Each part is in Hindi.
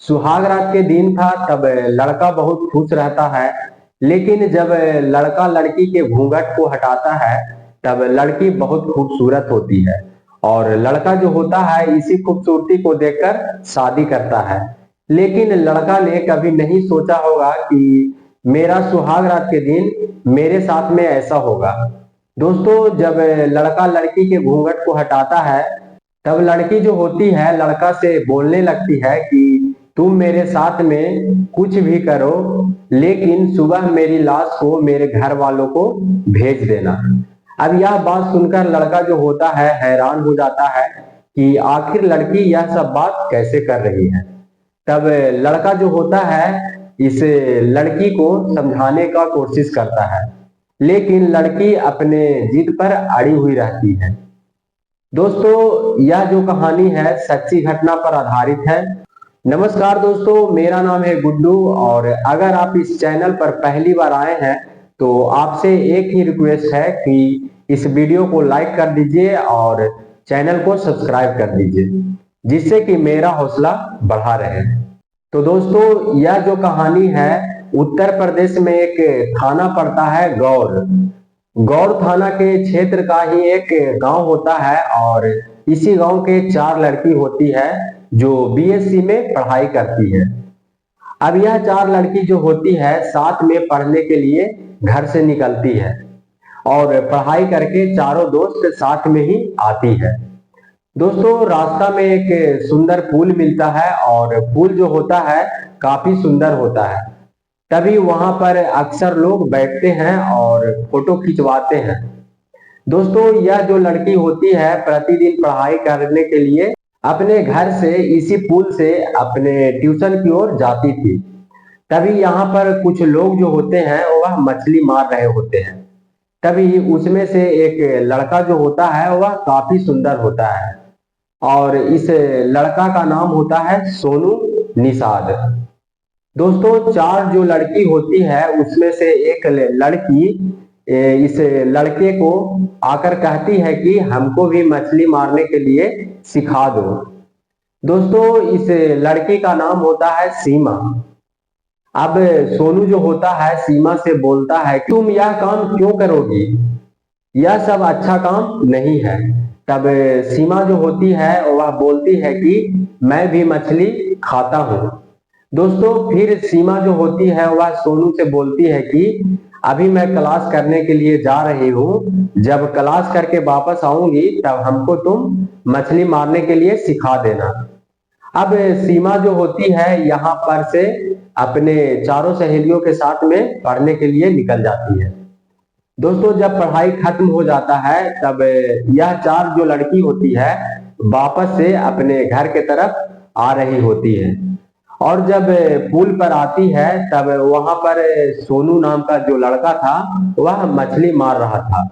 सुहाग रात के दिन था, तब लड़का बहुत खुश रहता है। लेकिन जब लड़का लड़की के घूंघट को हटाता है, तब लड़की बहुत खूबसूरत होती है। और लड़का जो होता है इसी खूबसूरती को देखकर शादी करता है। लेकिन लड़का ने कभी नहीं सोचा होगा कि मेरा सुहाग रात के दिन मेरे साथ में ऐसा होगा। दोस्तों, जब लड़का लड़की के घूंघट को हटाता है, तब लड़की जो होती है लड़का से बोलने लगती है कि तुम मेरे साथ में कुछ भी करो, लेकिन सुबह मेरी लाश को मेरे घर वालों को भेज देना। अब यह बात सुनकर लड़का जो होता है हैरान हो जाता है कि आखिर लड़की यह सब बात कैसे कर रही है। तब लड़का जो होता है इस लड़की को समझाने का कोशिश करता है, लेकिन लड़की अपने जिद पर अड़ी हुई रहती है। दोस्तों, यह जो कहानी है सच्ची घटना पर आधारित है। नमस्कार दोस्तों, मेरा नाम है गुड्डू, और अगर आप इस चैनल पर पहली बार आए हैं तो आपसे एक ही रिक्वेस्ट है कि इस वीडियो को लाइक कर दीजिए और चैनल को सब्सक्राइब कर दीजिए, जिससे कि मेरा हौसला बढ़ा रहे। तो दोस्तों, यह जो कहानी है उत्तर प्रदेश में एक थाना पड़ता है गौर। गौर थाना के क्षेत्र का ही एक गांव होता है, और इसी गांव के 4 लड़की होती है जो बीएससी में पढ़ाई करती है। अब यह 4 लड़की जो होती है साथ में पढ़ने के लिए घर से निकलती है, और पढ़ाई करके चारों दोस्त साथ में ही आती है। दोस्तों, रास्ता में एक सुंदर पुल मिलता है, और पुल जो होता है काफी सुंदर होता है। तभी वहां पर अक्सर लोग बैठते हैं और फोटो खिंचवाते हैं। दोस्तों, यह जो लड़की होती है प्रतिदिन पढ़ाई करने के लिए अपने घर से इसी पुल से अपने ट्यूशन की ओर जाती थी। तभी यहाँ पर कुछ लोग जो होते हैं वह मछली मार रहे होते हैं। तभी उसमें से एक लड़का जो होता है वह काफी सुंदर होता है, और इस लड़का का नाम होता है सोनू निषाद। दोस्तों, 4 जो लड़की होती है उसमें से एक लड़की इस लड़के को आकर कहती है कि हमको भी मछली मारने के लिए सिखा दो। दोस्तों, इस लड़की का नाम होता है सीमा। अब सोनू जो होता है सीमा से बोलता है तुम यह काम क्यों करोगी, यह सब अच्छा काम नहीं है। तब सीमा जो होती है वह बोलती है कि मैं भी मछली खाता हूँ। दोस्तों, फिर सीमा जो होती है वह सोनू से बोलती है कि अभी मैं क्लास करने के लिए जा रही हूँ, जब क्लास करके वापस आऊंगी तब हमको तुम मछली मारने के लिए सिखा देना। अब सीमा जो होती है यहाँ पर से अपने चारों सहेलियों के साथ में पढ़ने के लिए निकल जाती है। दोस्तों, जब पढ़ाई खत्म हो जाता है तब यह 4 जो लड़की होती है वापस से अपने घर के तरफ आ रही होती है, और जब पुल पर आती है तब वहां पर सोनू नाम का जो लड़का था वह मछली मार रहा था।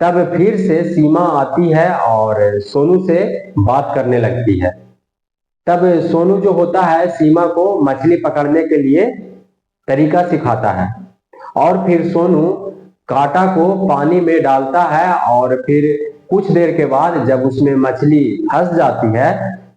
तब फिर से सीमा आती है और सोनू से बात करने लगती है। तब सोनू जो होता है सीमा को मछली पकड़ने के लिए तरीका सिखाता है, और फिर सोनू कांटा को पानी में डालता है, और फिर कुछ देर के बाद जब उसमें मछली फंस जाती है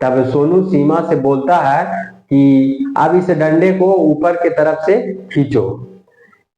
तब सोनू सीमा से बोलता है कि अब इस डंडे को ऊपर की तरफ से खींचो।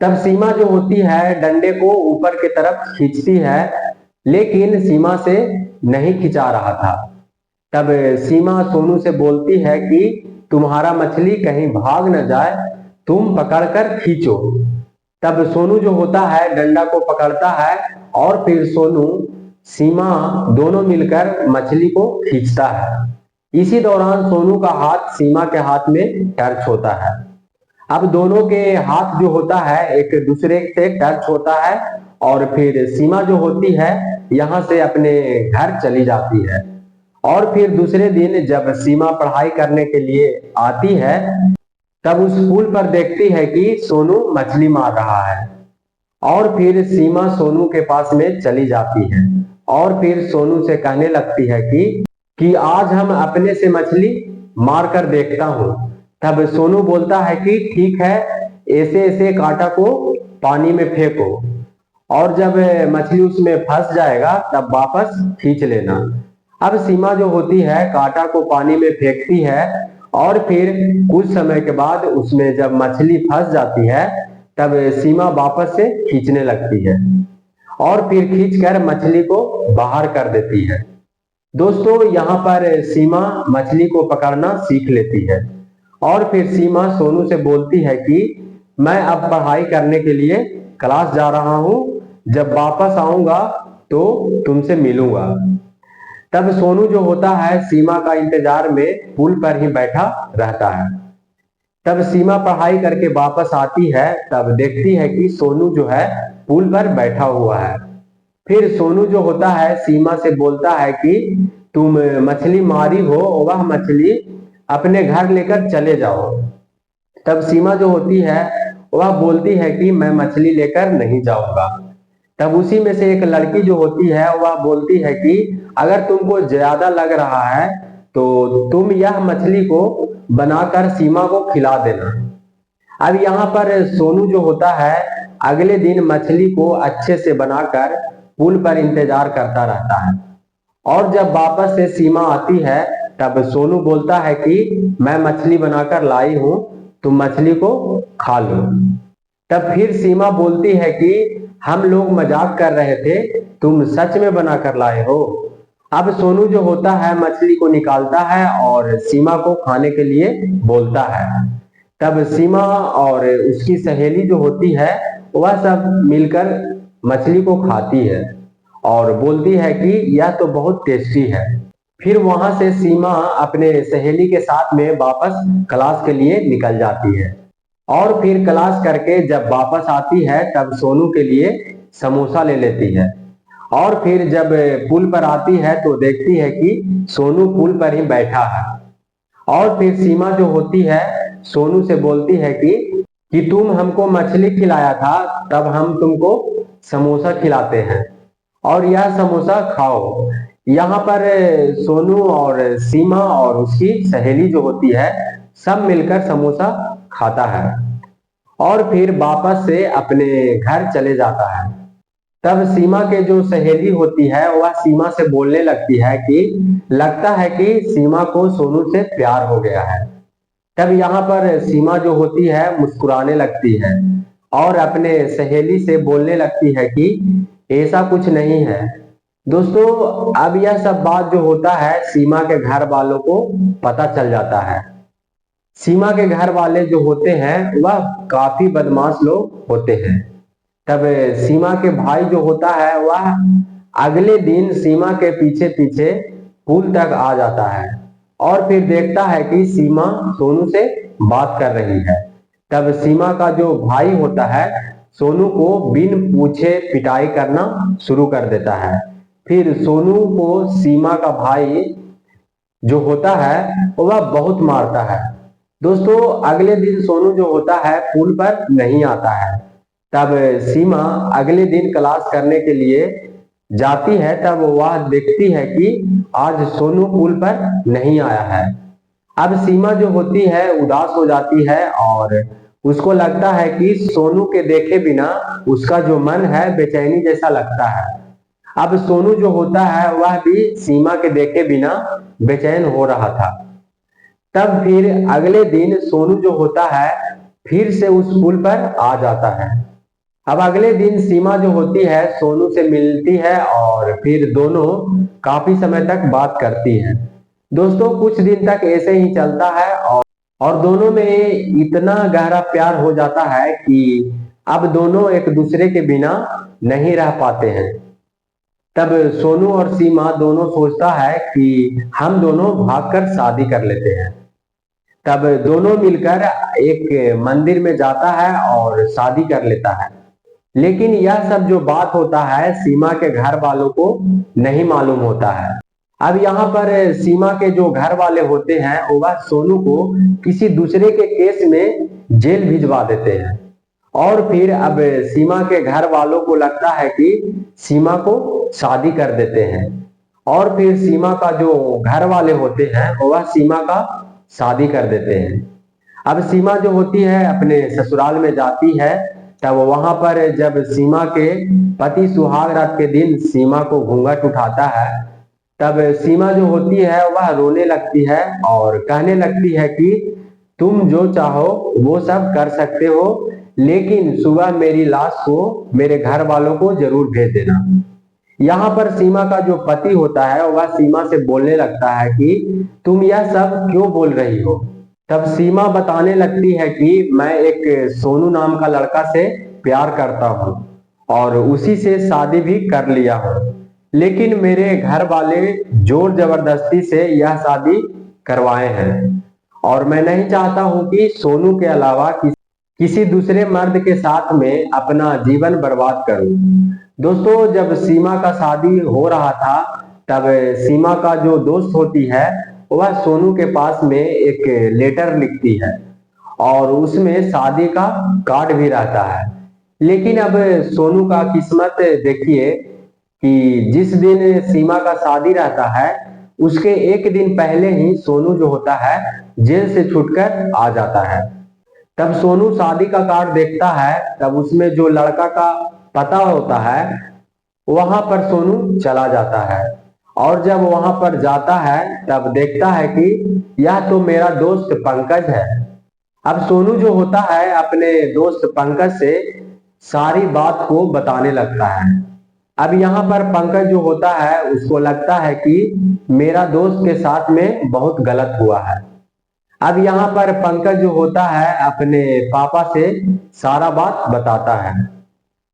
तब सीमा जो होती है डंडे को ऊपर की तरफ खींचती है, लेकिन सीमा से नहीं खिंचा रहा था। तब सीमा सोनू से बोलती है कि तुम्हारा मछली कहीं भाग न जाए, तुम पकड़कर खींचो। तब सोनू जो होता है डंडा को पकड़ता है, और फिर सोनू सीमा दोनों मिलकर मछली को खींचता है। इसी दौरान सोनू का हाथ सीमा के हाथ में टच होता है। अब दोनों के हाथ जो होता है एक दूसरे से टच होता है, और फिर सीमा जो होती है यहाँ से अपने घर चली जाती है। और फिर दूसरे दिन जब सीमा पढ़ाई करने के लिए आती है तब उस पुल पर देखती है कि सोनू मछली मार रहा है, और फिर सीमा सोनू के पास में चली जाती है, और फिर सोनू से कहने लगती है कि आज हम अपने से मछली मार कर देखता हूं। तब सोनू बोलता है कि ठीक है, ऐसे ऐसे कांटा को पानी में फेंको, और जब मछली उसमें फंस जाएगा तब वापस खींच लेना। अब सीमा जो होती है कांटा को पानी में फेंकती है, और फिर कुछ समय के बाद उसमें जब मछली फंस जाती है तब सीमा वापस से खींचने लगती है और फिर खींचकर मछली को बाहर कर देती है। दोस्तों यहाँ पर सीमा मछली को पकड़ना सीख लेती है और फिर सीमा सोनू से बोलती है कि मैं अब पढ़ाई करने के लिए क्लास जा रहा हूँ, जब वापस आऊंगा तो तुमसे मिलूंगा। तब सोनू जो होता है सीमा का इंतजार में पुल पर ही बैठा रहता है। तब सीमा पढ़ाई करके वापस आती है, तब देखती है कि सोनू जो है पुल पर बैठा हुआ है। फिर सोनू जो होता है सीमा से बोलता है कि तुम मछली मारी हो, वह मछली अपने घर लेकर चले जाओ। तब सीमा जो होती है वह बोलती है कि मैं मछली लेकर नहीं जाऊंगा। तब उसी में से एक लड़की जो होती है वह बोलती है कि अगर तुमको ज्यादा लग रहा है तो तुम यह मछली को बनाकर सीमा को खिला देना। अब यहाँ पर सोनू जो होता है अगले दिन मछली को अच्छे से बनाकर पुल पर इंतजार करता रहता है और जब वापस से सीमा आती है तब सोनू बोलता है कि मैं मछली बनाकर लाई हूं, तुम मछली को खा लो। तब फिर सीमा बोलती है कि हम लोग मजाक कर रहे थे, तुम सच में बनाकर लाए हो। अब सोनू जो होता है मछली को निकालता है और सीमा को खाने के लिए बोलता है। तब सीमा और उसकी सहेली जो होती है वह सब मिलकर मछली को खाती है और बोलती है कि यह तो बहुत टेस्टी है। फिर वहां से सीमा अपने सहेली के साथ में वापस क्लास के लिए निकल जाती है और फिर क्लास करके जब वापस आती है तब सोनू के लिए समोसा ले लेती है और फिर जब पुल पर आती है तो देखती है कि सोनू पुल पर ही बैठा है और फिर सीमा जो होती है सोनू से बोलती है कि तुम हमको मछली खिलाया था, तब हम तुमको समोसा खिलाते हैं और यह समोसा खाओ। यहाँ पर सोनू और सीमा और उसकी सहेली जो होती है सब मिलकर समोसा खाता है और फिर वापस से अपने घर चले जाता है। तब सीमा के जो सहेली होती है वह सीमा से बोलने लगती है कि लगता है कि सीमा को सोनू से प्यार हो गया है। तब यहाँ पर सीमा जो होती है मुस्कुराने लगती है और अपने सहेली से बोलने लगती है कि ऐसा कुछ नहीं है। दोस्तों अब यह सब बात जो होता है सीमा के घर वालों को पता चल जाता है। सीमा के घर वाले जो होते हैं वह काफी बदमाश लोग होते हैं। तब सीमा के भाई जो होता है वह अगले दिन सीमा के पीछे पीछे पुल तक आ जाता है और फिर देखता है कि सीमा सोनू से बात कर रही है। तब सीमा का जो भाई होता है सोनू को बिन पूछे पिटाई करना शुरू कर देता है। फिर सोनू को सीमा का भाई जो होता है वह बहुत मारता है। दोस्तों अगले दिन सोनू जो होता है पुल पर नहीं आता है। तब सीमा अगले दिन क्लास करने के लिए जाती है, तब वह देखती है कि आज सोनू पुल पर नहीं आया है। अब सीमा जो होती है उदास हो जाती है और उसको लगता है कि सोनू के देखे बिना उसका जो मन है बेचैनी जैसा लगता है। अब सोनू जो होता है वह भी सीमा के देखे बिना बेचैन हो रहा था। तब फिर अगले दिन सोनू जो होता है फिर से उस पुल पर आ जाता है। अब अगले दिन सीमा जो होती है सोनू से मिलती है और फिर दोनों काफी समय तक बात करती हैं। दोस्तों कुछ दिन तक ऐसे ही चलता है और दोनों में इतना गहरा प्यार हो जाता है कि अब दोनों एक दूसरे के बिना नहीं रह पाते हैं। तब सोनू और सीमा दोनों सोचता है कि हम दोनों भागकर शादी कर लेते हैं। तब दोनों मिलकर एक मंदिर में जाता है और शादी कर लेता है। लेकिन यह सब जो बात होता है सीमा के घर वालों को नहीं मालूम होता है। अब यहाँ पर सीमा के जो घर वाले होते हैं वह सोनू को किसी दूसरे के केस में जेल भिजवा देते हैं और फिर अब सीमा के घर वालों को लगता है कि सीमा को शादी कर देते हैं और फिर सीमा का जो घर वाले होते हैं वह सीमा का शादी कर देते हैं। अब सीमा जो होती है अपने ससुराल में जाती है। तब वहां पर जब सीमा के पति सुहाग रात के दिन सीमा को घूंघट उठाता है तब सीमा जो होती है वह रोने लगती है और कहने लगती है कि तुम जो चाहो वो सब कर सकते हो, लेकिन सुबह मेरी लाश को मेरे घर वालों को जरूर भेज देना। यहाँ पर सीमा का जो पति होता है वह सीमा से बोलने लगता है कि तुम यह सब क्यों बोल रही हो। तब सीमा बताने लगती है कि मैं एक सोनू नाम का लड़का से प्यार करता हूँ और उसी से शादी भी कर लिया हूँ, लेकिन मेरे घर वाले जोर जबरदस्ती से यह शादी करवाए हैं और मैं नहीं चाहता हूँ कि सोनू के अलावा किसी दूसरे मर्द के साथ में अपना जीवन बर्बाद करूं। दोस्तों, जब सीमा का शादी हो रहा था तब सीमा का जो दोस्त होती है वह सोनू के पास में एक लेटर लिखती है और उसमें शादी का कार्ड भी रहता है। लेकिन अब सोनू का किस्मत देखिए कि जिस दिन सीमा का शादी रहता है उसके एक दिन पहले ही सोनू जो होता है जेल से छूटकर आ जाता है। तब सोनू शादी का कार्ड देखता है, तब उसमें जो लड़का का पता होता है वहां पर सोनू चला जाता है और जब वहां पर जाता है तब देखता है कि यह तो मेरा दोस्त पंकज है। अब सोनू जो होता है अपने दोस्त पंकज से सारी बात को बताने लगता है। अब यहाँ पर पंकज जो होता है उसको लगता है कि मेरा दोस्त के साथ में बहुत गलत हुआ है। अब यहाँ पर पंकज जो होता है अपने पापा से सारा बात बताता है।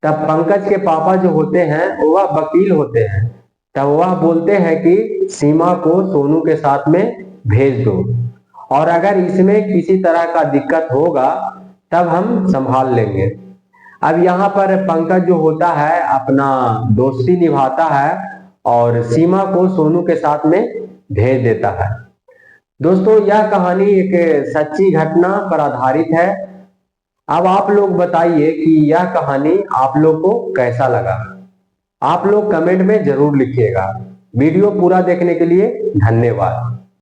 तब पंकज के पापा जो होते हैं वह वकील होते हैं। तब वह बोलते हैं कि सीमा को सोनू के साथ में भेज दो और अगर इसमें किसी तरह का दिक्कत होगा तब हम संभाल लेंगे। अब यहाँ पर पंकज जो होता है अपना दोस्ती निभाता है और सीमा को सोनू के साथ में भेज देता है। दोस्तों, यह कहानी एक सच्ची घटना पर आधारित है। अब आप लोग बताइए कि यह कहानी आप लोग को कैसा लगा। आप लोग कमेंट में जरूर लिखिएगा। वीडियो पूरा देखने के लिए धन्यवाद।